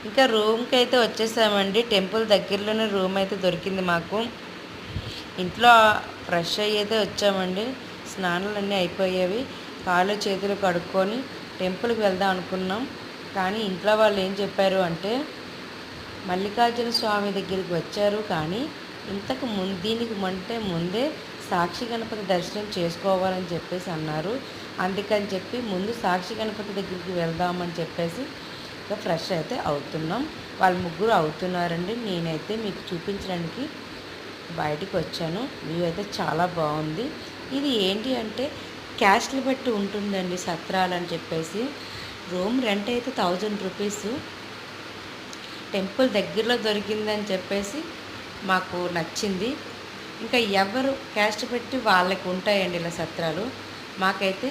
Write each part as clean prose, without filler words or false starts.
ఇంకా రూమ్కి అయితే వచ్చేసామండి. టెంపుల్ దగ్గరలోనే రూమ్ అయితే దొరికింది మాకు. ఇంట్లో ఫ్రెష్ అయ్యి అయితే వచ్చామండి. స్నానాలన్నీ అయిపోయేవి. కాళ్ళు చేతులు కడుక్కొని టెంపుల్కి వెళ్దాం అనుకున్నాం. కానీ ఇంట్లో వాళ్ళు ఏం చెప్పారు అంటే, మల్లికార్జున స్వామి దగ్గరికి వచ్చారు కానీ ఇంతకు ముందు దీనికి ముందే సాక్షి గణపతి దర్శనం చేసుకోవాలని చెప్పేసి అన్నారు. అందుకని చెప్పి ముందు సాక్షి గణపతి దగ్గరికి వెళ్దామని చెప్పేసి ఇంకా ఫ్రెష్ అయితే అవుతున్నాం. వాళ్ళు ముగ్గురు అవుతున్నారండి. నేనైతే మీకు చూపించడానికి బయటికి వచ్చాను. వ్యూ అయితే చాలా బాగుంది. ఇది ఏంటి అంటే క్యాస్ట్లు బట్టి ఉంటుందండి సత్రాలు అని చెప్పేసి. రూమ్ రెంట్ అయితే 1000 రూపీస్. టెంపుల్ దగ్గరలో దొరికిందని చెప్పేసి మాకు నచ్చింది. ఇంకా ఎవరు క్యాస్ట్ పెట్టి వాళ్ళకి ఉంటాయండి ఇలా సత్రాలు. మాకైతే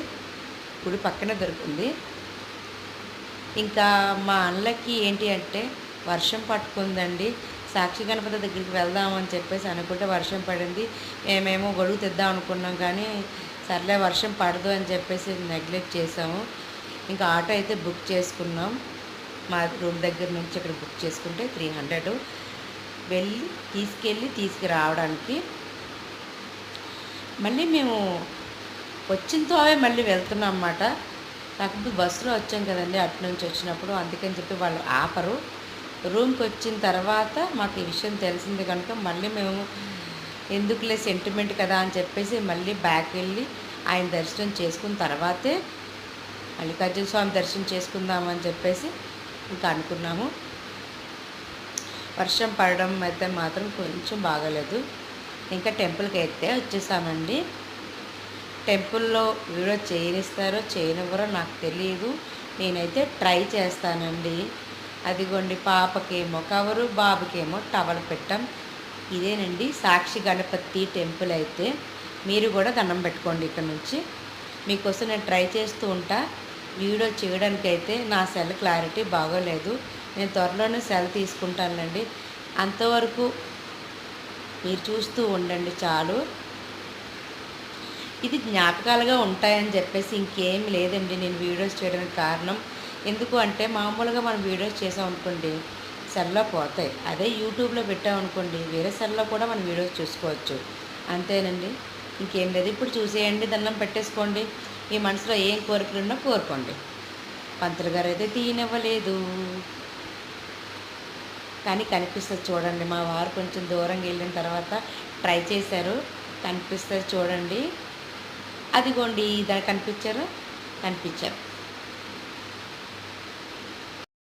గుడి పక్కనే దొరికింది. ఇంకా మా అన్నకి ఏంటి అంటే వర్షం పట్టుకుందండి. సాక్షి గణపతి దగ్గరికి వెళ్దామని చెప్పేసి అనుకుంటే వర్షం పడింది. మేమేమో గొడుగు తెద్దాం అనుకున్నాం కానీ సర్లే వర్షం పడదు అని చెప్పేసి నెగ్లెక్ట్ చేసాము. ఇంకా ఆటో అయితే బుక్ చేసుకున్నాం. మా రూమ్ దగ్గర నుంచి ఇక్కడ బుక్ చేసుకుంటే 300 వెళ్ళి తీసుకురావడానికి. మళ్ళీ మేము వచ్చినతో మళ్ళీ వెళ్తున్నాం అన్నమాట. కాకపోతే బస్సులో వచ్చాం కదండి అటు నుంచి వచ్చినప్పుడు, అందుకని చెప్పి వాళ్ళు ఆపరు. రూమ్కి వచ్చిన తర్వాత మాకు ఈ విషయం తెలిసింది కనుక మళ్ళీ మేము ఎందుకులే సెంటిమెంట్ కదా అని చెప్పేసి మళ్ళీ బ్యాక్ వెళ్ళి ఆయన దర్శనం చేసుకున్న తర్వాతే మల్లికార్జున స్వామి దర్శనం చేసుకుందామని చెప్పేసి ఇంకా అనుకున్నాము. వర్షం పడడం అయితే మాత్రం కొంచెం బాగలేదు. ఇంకా టెంపుల్కి అయితే వచ్చేసామండి. టెంపుల్లో వీడియో చేయనిస్తారో చేయనివ్వరో నాకు తెలియదు. నేనైతే ట్రై చేస్తానండి. అదిగోండి పాపకేమో కవరు, బాబుకేమో టవల్ పెట్టాం. ఇదేనండి సాక్షి గణపతి టెంపుల్ అయితే. మీరు కూడా దండం పెట్టుకోండి ఇక్కడ నుంచి. మీకోసం నేను ట్రై చేస్తూ ఉంటా. వీడియో చేయడానికి అయితే నా సెల్ క్లారిటీ బాగోలేదు. నేను త్వరలోనే సెల్ తీసుకుంటానండి. అంతవరకు మీరు చూస్తూ ఉండండి చాలు. ఇది జ్ఞాపకాలుగా ఉంటాయని చెప్పేసి ఇంకేం లేదండి నేను వీడియోస్ చేయడానికి కారణం. ఎందుకు అంటే మామూలుగా మనం వీడియోస్ చేసాం అనుకోండి సెల్లో పోతాయి. అదే యూట్యూబ్లో పెట్టామనుకోండి వేరే సెల్లో కూడా మనం వీడియోస్ చూసుకోవచ్చు. అంతేనండి, ఇంకేం లేదు. ఇప్పుడు చూసేయండి, దండం పెట్టేసుకోండి. మీ మనసులో ఏం కోరికలు ఉన్నా కోరుకోండి. పంతులు గారు అయితే తీయనివ్వలేదు కానీ కనిపిస్తుంది చూడండి. మా వారు కొంచెం దూరంగా వెళ్ళిన తర్వాత ట్రై చేశారు. కనిపిస్తుంది చూడండి. అదిగోండి దాన్ని కనిపించారు.